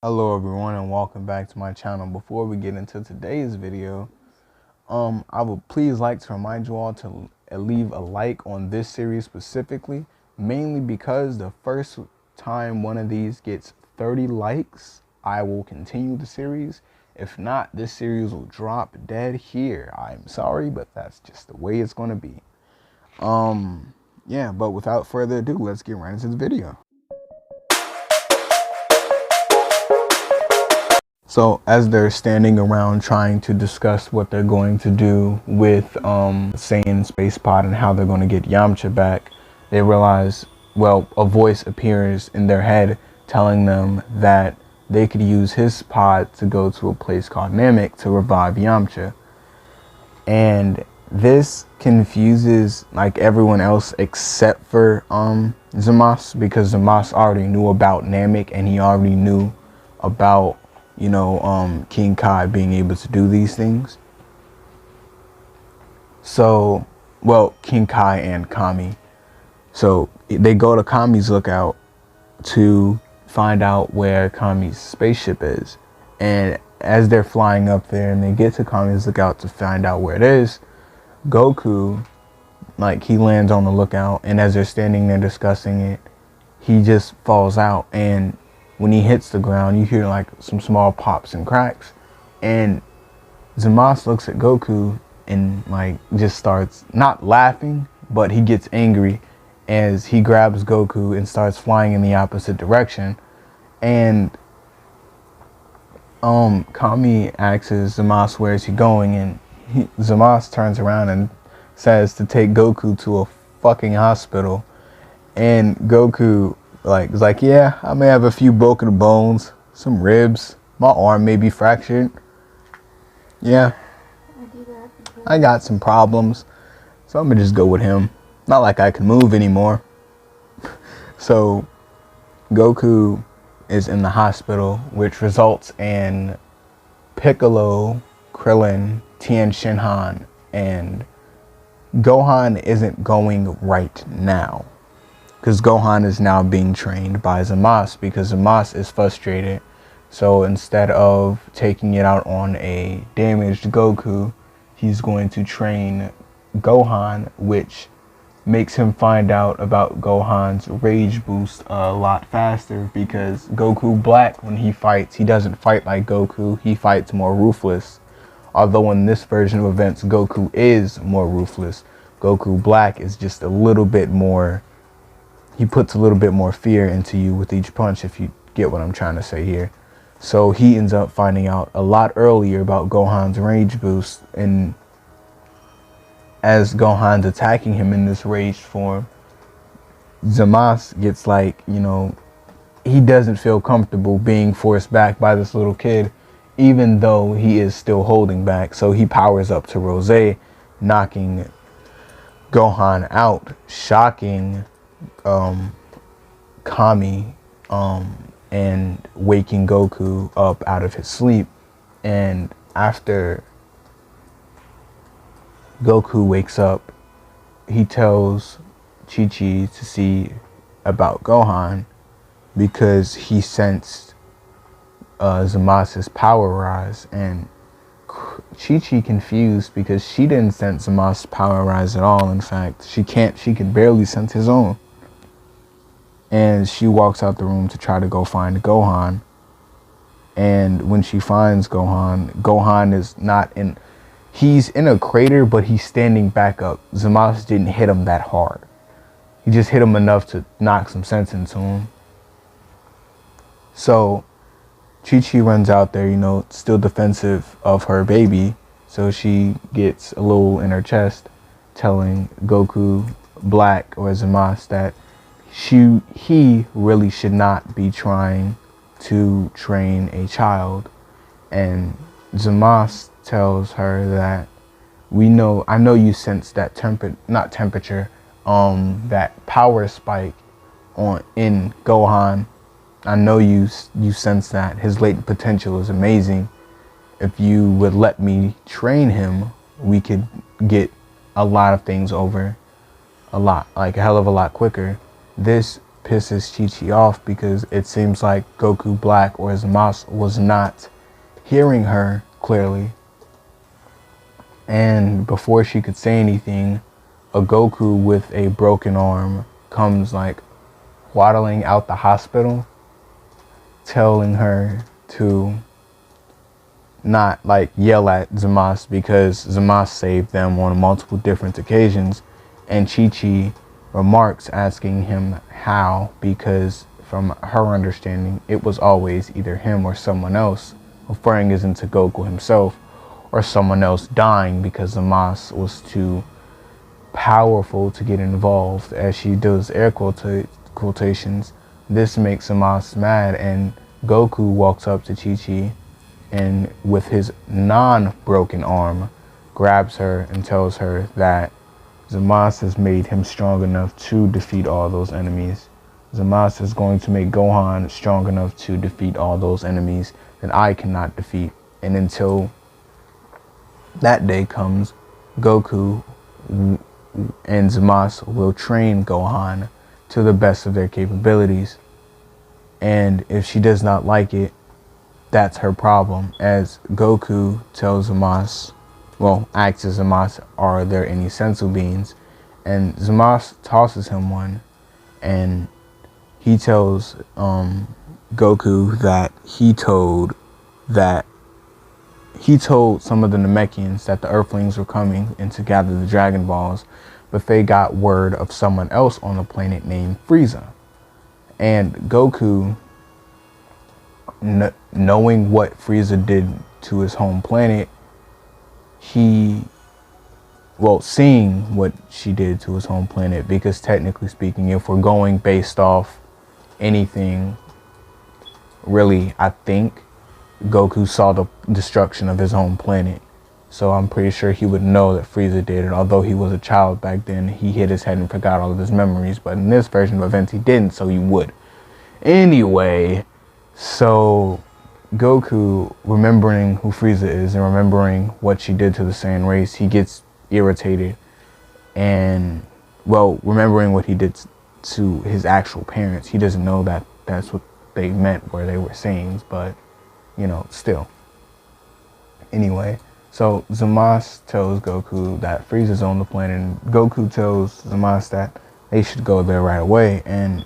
Hello everyone and welcome back to my channel. Before we get into today's video, I would please like to remind you all to leave a like on this series specifically, mainly because the first time one of these gets 30 likes, I will continue the series. If not, this series will drop dead here. I'm sorry, but that's just the way it's going to be. Yeah, but without further ado, let's get right into the video. So as they're standing around trying to discuss what they're going to do with Saiyan Space Pod and how they're going to get Yamcha back, they realize, well, a voice appears in their head telling them that they could use his pod to go to a place called Namek to revive Yamcha. And this confuses like everyone else except for Zamas, because Zamas already knew about Namek and he already knew about King Kai being able to do these things. So, well, King Kai and Kami. So they go to Kami's lookout to find out where Kami's spaceship is. And as they're flying up there and they get to Kami's lookout to find out where it is, Goku, like, he lands on the lookout, and as they're standing there discussing it, he just falls out, and when he hits the ground, you hear like some small pops and cracks, and Zamas looks at Goku and like just starts not laughing, but he gets angry as he grabs Goku and starts flying in the opposite direction. And Kami asks Zamas where is he going, and Zamas turns around and says to take Goku to a fucking hospital. And Goku is like, yeah, I may have a few broken bones, some ribs, my arm may be fractured. Yeah, I got some problems, so I'm gonna just go with him. Not like I can move anymore. So Goku is in the hospital, which results in Piccolo, Krillin, Tien Shinhan, and Gohan isn't going right now, because Gohan is now being trained by Zamas, because Zamas is frustrated. So instead of taking it out on a damaged Goku, he's going to train Gohan, which makes him find out about Gohan's rage boost a lot faster, because Goku Black, when he fights, he doesn't fight like Goku, he fights more ruthless. Although in this version of events, Goku is more ruthless. Goku Black is just a little bit more, he puts a little bit more fear into you with each punch, if you get what I'm trying to say here. So he ends up finding out a lot earlier about Gohan's rage boost, and as Gohan's attacking him in this rage form, Zamas gets like, he doesn't feel comfortable being forced back by this little kid, even though he is still holding back. So he powers up to Rose, knocking Gohan out, shocking Kami, and waking Goku up out of his sleep. And after Goku wakes up, he tells Chi-Chi to see about Gohan, because he sensed Zamas's power rise, and Chi-Chi confused because she didn't sense Zamas's power rise at all. In fact, she can barely sense his own. And she walks out the room to try to go find Gohan. And when she finds Gohan, Gohan is not in, he's in a crater, but he's standing back up. Zamas didn't hit him that hard. He just hit him enough to knock some sense into him. So Chi-Chi runs out there, still defensive of her baby. So she gets a little in her chest, telling Goku Black, or Zamas, that he really should not be trying to train a child. And Zamas tells her that, I know you sense that that power spike in Gohan. I know you sense that his latent potential is amazing. If you would let me train him, we could get a lot of things over like a hell of a lot quicker. This pisses Chi-Chi off because it seems like Goku Black or Zamasu was not hearing her clearly. And before she could say anything, a Goku with a broken arm comes like waddling out the hospital, telling her to not like yell at Zamasu because Zamasu saved them on multiple different occasions. And Chi-Chi remarks asking him how, because from her understanding it was always either him or someone else, referring as into Goku himself, or someone else dying because Zamasu was too powerful to get involved, as she does air quotations. This makes Zamasu mad, and Goku walks up to Chi-Chi and with his non-broken arm grabs her and tells her that Zamasu has made him strong enough to defeat all those enemies. Zamasu is going to make Gohan strong enough to defeat all those enemies that I cannot defeat. And until that day comes, Goku and Zamasu will train Gohan to the best of their capabilities. And if she does not like it, that's her problem, as Goku tells Zamasu, well, asks Zamasu, are there any sensu beans? And Zamasu tosses him one, and he tells Goku that he told some of the Namekians that the Earthlings were coming and to gather the Dragon Balls, but they got word of someone else on the planet named Frieza. And Goku, knowing what Frieza did to his home planet, seeing what she did to his home planet, because technically speaking, if we're going based off anything, really, I think Goku saw the destruction of his home planet. So I'm pretty sure he would know that Frieza did it. Although he was a child back then, he hit his head and forgot all of his memories. But in this version of events, he didn't, so he would. Anyway, so Goku, remembering who Frieza is and remembering what she did to the Saiyan race, he gets irritated. And, well, remembering what he did to his actual parents, he doesn't know that that's what they meant where they were Saiyans, but, you know, still. Anyway, so Zamasu tells Goku that Frieza's on the planet, and Goku tells Zamasu that they should go there right away, and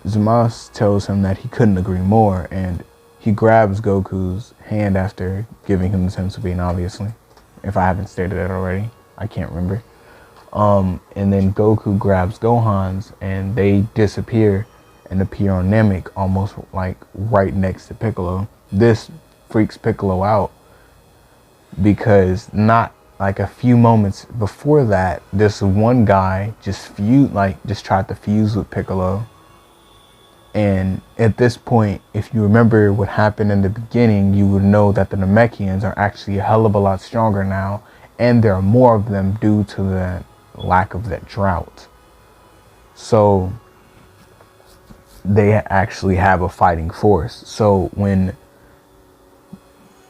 Zamasu tells him that he couldn't agree more, and he grabs Goku's hand after giving him the sensu bean, obviously. If I haven't stated that already, I can't remember. And then Goku grabs Gohan's, and they disappear and appear on Namek, almost like right next to Piccolo. This freaks Piccolo out, because not like a few moments before that, this one guy just tried to fuse with Piccolo. And at this point, if you remember what happened in the beginning, you would know that the Namekians are actually a hell of a lot stronger now, and there are more of them due to the lack of that drought. So they actually have a fighting force. So when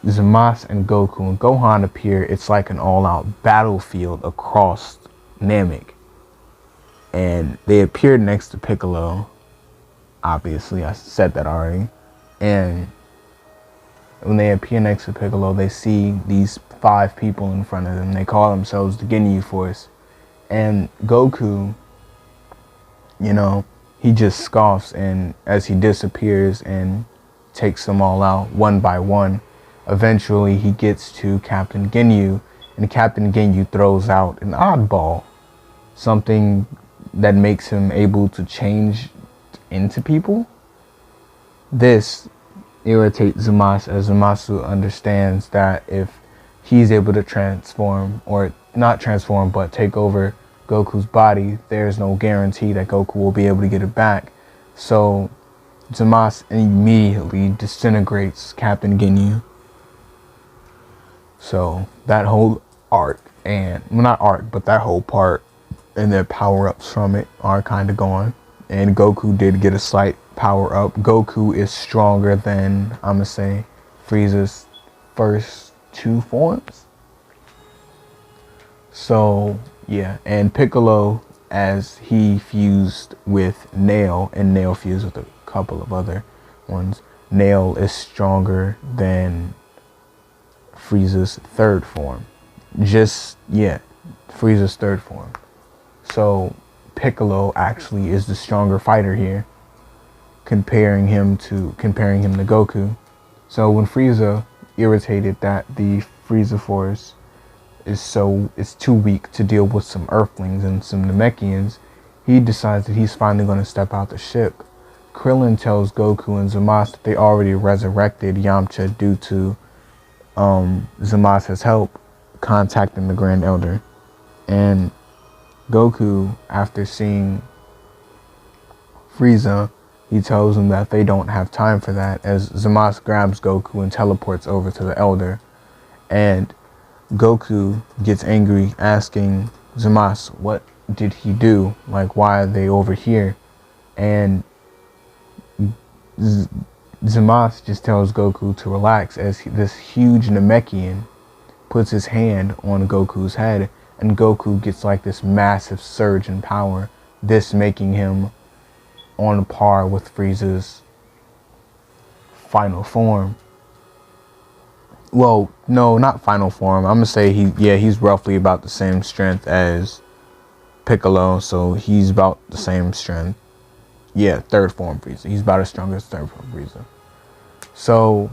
Zamasu and Goku and Gohan appear, it's like an all-out battlefield across Namek. And they appeared next to Piccolo. Obviously, I said that already. And when they appear next to Piccolo, they see these 5 people in front of them. They call themselves the Ginyu Force. And Goku, you know, he just scoffs, and as he disappears and takes them all out one by one, eventually he gets to Captain Ginyu, and Captain Ginyu throws out an oddball, something that makes him able to change into people. This irritates Zamasu, as Zamasu understands that if he's able to transform, or not transform, but take over Goku's body, there's no guarantee that Goku will be able to get it back. So Zamasu immediately disintegrates Captain Ginyu. So that whole arc, and well, not arc, but that whole part and their power-ups from it are kind of gone. And Goku did get a slight power-up. Goku is stronger than, I'm going to say, Frieza's first 2 forms. So, yeah. And Piccolo as he fused with Nail, and Nail fused with a couple of other ones. Nail is stronger than Frieza's third form. Frieza's third form. So Piccolo actually is the stronger fighter here, comparing him to Goku. So when Frieza, irritated that the Frieza Force is too weak to deal with some Earthlings and some Namekians, he decides that he's finally going to step out the ship. Krillin tells Goku and Zamasu that they already resurrected Yamcha due to Zamasu's help contacting the Grand Elder. And Goku, after seeing Frieza, he tells him that they don't have time for that, as Zamasu grabs Goku and teleports over to the Elder. And Goku gets angry, asking Zamasu, what did he do? Like, why are they over here? And Zamasu just tells Goku to relax, as this huge Namekian puts his hand on Goku's head, and Goku gets like this massive surge in power, this making him on par with Frieza's final form. Well, no, not final form. I'm gonna say he's roughly about the same strength as Piccolo, so he's about the same strength. Yeah, third form Frieza. He's about as strong as third form Frieza. So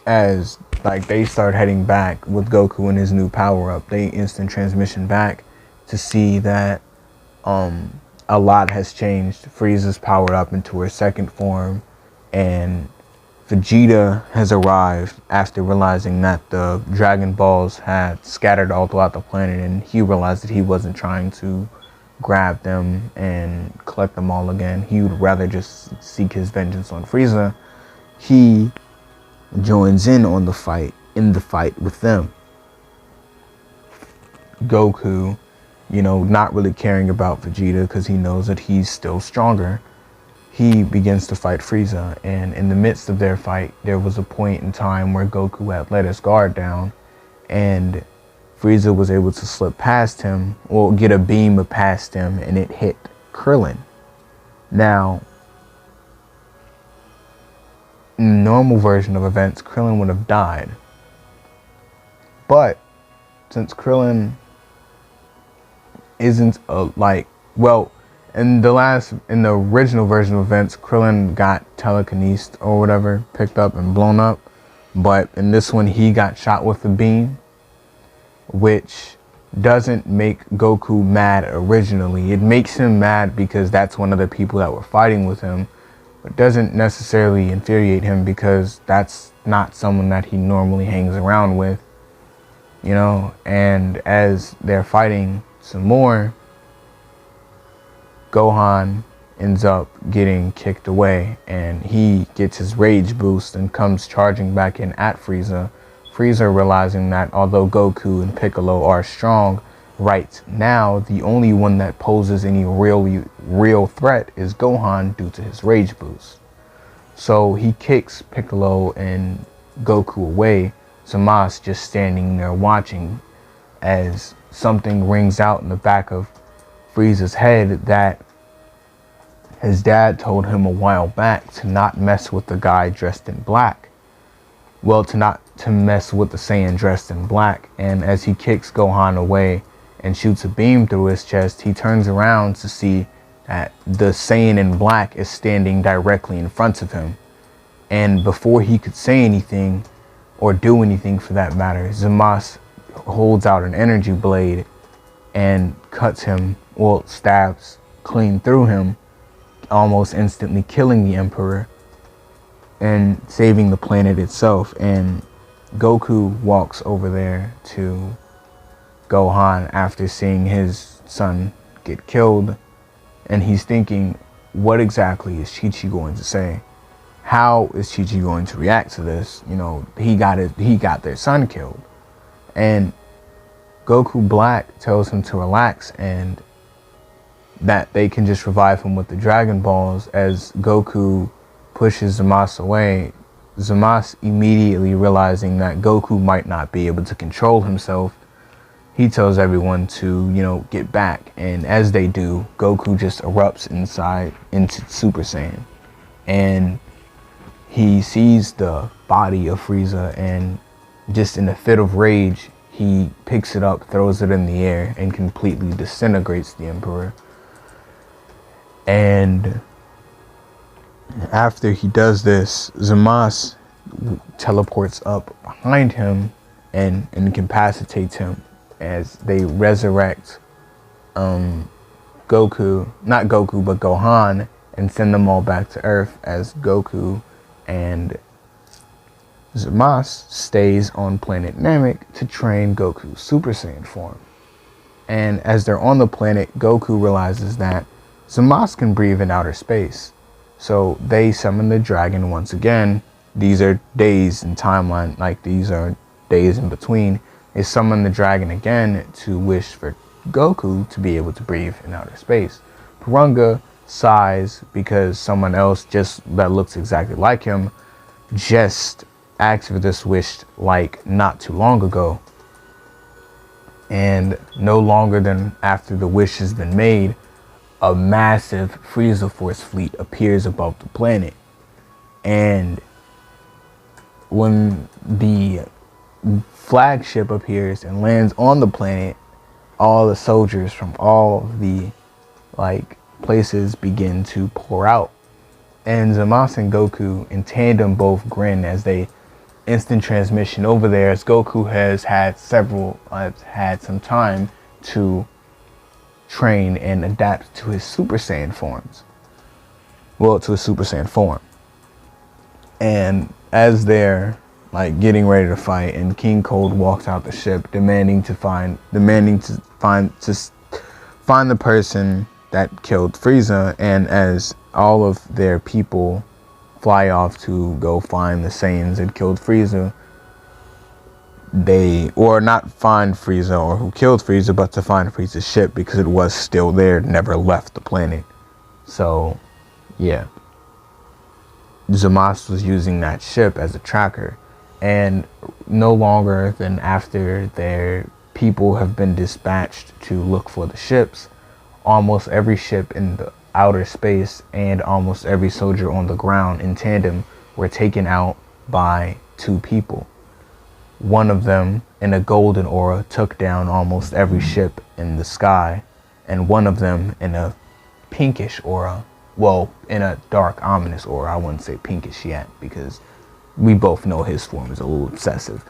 as like they start heading back with Goku and his new power up, they instant transmission back to see that a lot has changed. Frieza's powered up into her second form, and Vegeta has arrived after realizing that the Dragon Balls had scattered all throughout the planet, and he realized that he wasn't trying to grab them and collect them all again. He would rather just seek his vengeance on Frieza. He joins in the fight with them. Goku, not really caring about Vegeta because he knows that he's still stronger, he begins to fight Frieza. And in the midst of their fight, there was a point in time where Goku had let his guard down, and Frieza was able to slip past him, or get a beam past him, and it hit Krillin. Now, in the normal version of events, Krillin would have died. But since Krillin isn't in the original version of events, Krillin got telekinesed or whatever, picked up and blown up. But in this one, he got shot with a beam, which doesn't make Goku mad originally. It makes him mad because that's one of the people that were fighting with him, but doesn't necessarily infuriate him because that's not someone that he normally hangs around with, And as they're fighting some more, Gohan ends up getting kicked away, and he gets his rage boost and comes charging back in at Frieza. Frieza, realizing that although Goku and Piccolo are strong right now, the only one that poses any real threat is Gohan due to his rage boost. So he kicks Piccolo and Goku away, Zamasu just standing there watching as something rings out in the back of Frieza's head that his dad told him a while back to not mess with the guy dressed in black. Well, to mess with the Saiyan dressed in black. And as he kicks Gohan away and shoots a beam through his chest, he turns around to see that the Saiyan in black is standing directly in front of him. And before he could say anything, or do anything for that matter, Zamasu holds out an energy blade and cuts him, stabs clean through him, almost instantly killing the Emperor and saving the planet itself. And Goku walks over there to Gohan after seeing his son get killed, and he's thinking, what exactly is Chi-Chi going to say? How is Chi-Chi going to react to this? He got their son killed. And Goku Black tells him to relax and that they can just revive him with the Dragon Balls. As Goku pushes Zamasu away, Zamasu, immediately realizing that Goku might not be able to control himself, he tells everyone to, get back. And as they do, Goku just erupts into Super Saiyan. And he sees the body of Frieza, and just in a fit of rage, he picks it up, throws it in the air, and completely disintegrates the Emperor. And after he does this, Zamasu teleports up behind him and incapacitates him as they resurrect Goku, not Goku, but Gohan, and send them all back to Earth as Goku and Zamasu stays on planet Namek to train Goku's Super Saiyan form. And as they're on the planet, Goku realizes that Zamasu can breathe in outer space. So they summon the dragon once again. These are days in timeline, like these are days in between. They summon the dragon again to wish for Goku to be able to breathe in outer space. Purunga sighs because someone else that looks exactly like him just asked for this wish like not too long ago. And no longer than after the wish has been made, a massive Frieza Force fleet appears above the planet. And when the flagship appears and lands on the planet, all the soldiers from all the places begin to pour out. And Zamasu and Goku in tandem both grin as they instant transmission over there, as Goku has had some time to train and adapt to his Super Saiyan forms. Well, to his Super Saiyan form. And as they're getting ready to fight, and King Cold walks out the ship demanding to find the person that killed Frieza. And as all of their people fly off to go find the Saiyans that killed Frieza, or not find Frieza or who killed Frieza, but to find Frieza's ship, because it was still there, never left the planet. So yeah, Zamasu was using that ship as a tracker. And no longer than after their people have been dispatched to look for the ships, almost every ship in the outer space and almost every soldier on the ground in tandem were taken out by two people. One of them, in a golden aura, took down almost every ship in the sky, and one of them, in a pinkish aura, well, in a dark, ominous aura, I wouldn't say pinkish yet, because we both know his form is a little obsessive,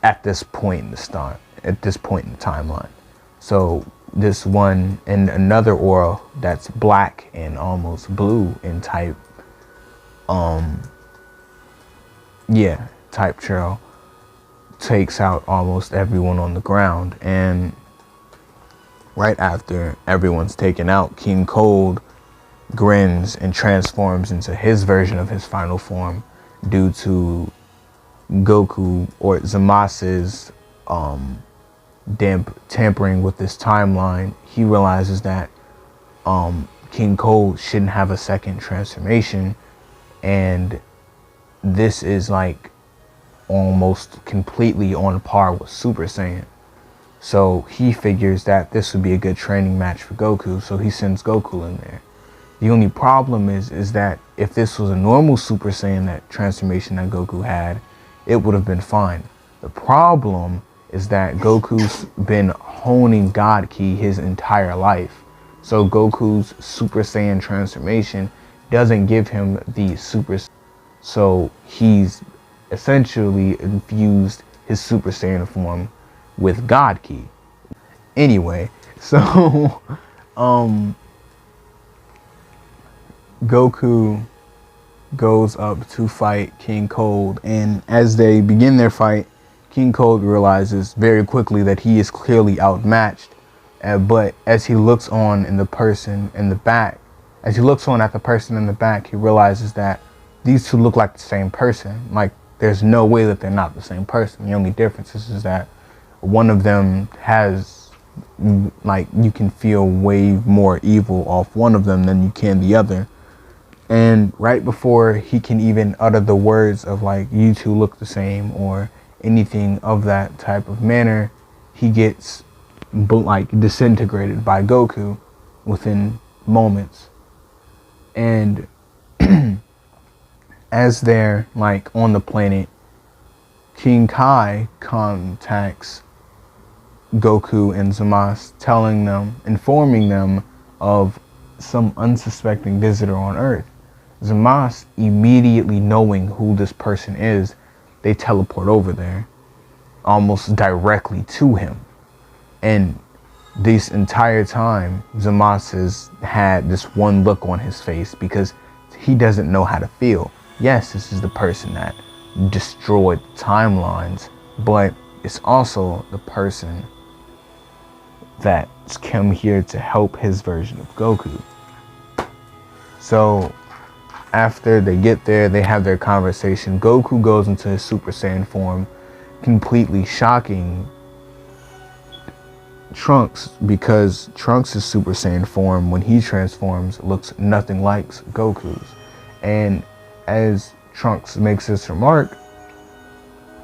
at this point in the timeline. So this one in another aura that's black and almost blue in type, type trail, takes out almost everyone on the ground. And right after everyone's taken out, King Cold grins and transforms into his version of his final form due to Goku or Zamasu's tampering with this timeline. He realizes that King Cold shouldn't have a second transformation, and this is almost completely on par with Super Saiyan. So he figures that this would be a good training match for Goku, so he sends Goku in there. The only problem is that if this was a normal Super Saiyan, that transformation that Goku had, it would have been fine. The problem is that Goku's been honing God Ki his entire life. So Goku's Super Saiyan transformation doesn't give him the Super. So he's essentially infused his Super Saiyan form with God Ki. Anyway, so Goku goes up to fight King Cold, and as they begin their fight, King Cold realizes very quickly that he is clearly outmatched. But as he looks on at the person in the back, he realizes that these two look like the same person. There's no way that they're not the same person. The only difference is that one of them has, you can feel way more evil off one of them than you can the other. And right before he can even utter the words of you two look the same or anything of that type of manner, he gets like disintegrated by Goku within moments. And as they're like on the planet, King Kai contacts Goku and Zamasu, informing them of some unsuspecting visitor on Earth. Zamasu, immediately knowing who this person is, they teleport over there, almost directly to him. And this entire time, Zamasu has had this one look on his face because he doesn't know how to feel. Yes, this is the person that destroyed timelines, but it's also the person that's come here to help his version of Goku. So after they get there, they have their conversation. Goku goes into his Super Saiyan form, completely shocking Trunks, because Trunks' Super Saiyan form, when he transforms, looks nothing like Goku's. And as Trunks makes this remark,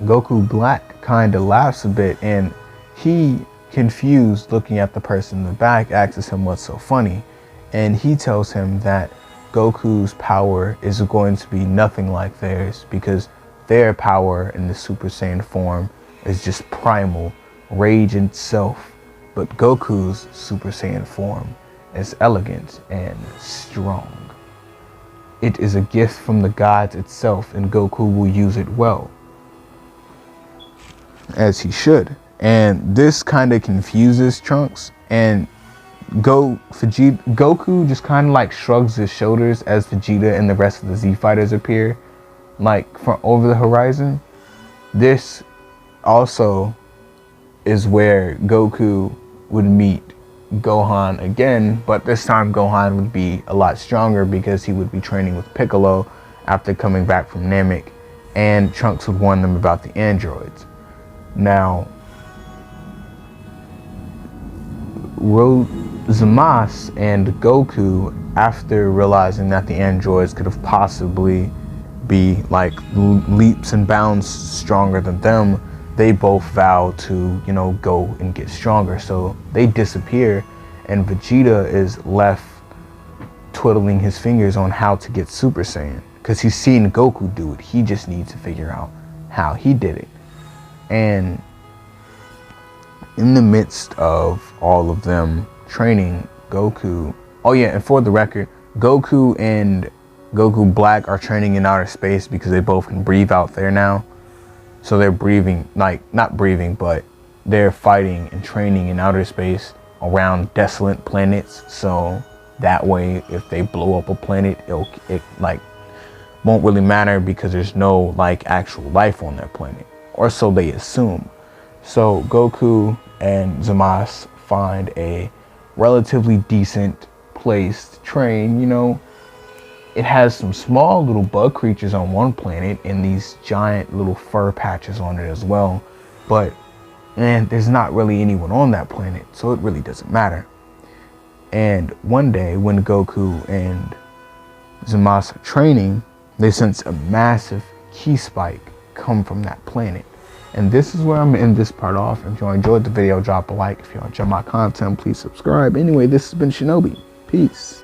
Goku Black kind of laughs a bit, and he, confused, looking at the person in the back, asks him what's so funny. And he tells him that Goku's power is going to be nothing like theirs, because their power in the Super Saiyan form is just primal, rage itself. But Goku's Super Saiyan form is elegant and strong. It is a gift from the gods itself, and Goku will use it well, as he should. And this kind of confuses Trunks, and Goku just kind of like shrugs his shoulders as Vegeta and the rest of the Z Fighters appear, like from over the horizon. This also is where Goku would meet Gohan again, but this time Gohan would be a lot stronger because he would be training with Piccolo after coming back from Namek, and Trunks would warn them about the androids. Now, Zamasu and Goku, after realizing that the androids could have possibly be like leaps and bounds stronger than them, they both vow to, go and get stronger. So they disappear, and Vegeta is left twiddling his fingers on how to get Super Saiyan, because he's seen Goku do it. He just needs to figure out how he did it. And in the midst of all of them training, Goku, oh yeah, and for the record, Goku and Goku Black are training in outer space because they both can breathe out there now. So they're breathing, like, not breathing, but they're fighting and training in outer space around desolate planets. So that way, if they blow up a planet, it like won't really matter, because there's no like actual life on that planet, or so they assume. So Goku and Zamasu find a relatively decent place to train. It has some small little bug creatures on one planet and these giant little fur patches on it as well. But, there's not really anyone on that planet, so it really doesn't matter. And one day, when Goku and Zamasu are training, they sense a massive key spike come from that planet. And this is where I'm going to end this part off. If you enjoyed the video, drop a like. If you enjoy my content, please subscribe. Anyway, this has been Shinobi. Peace.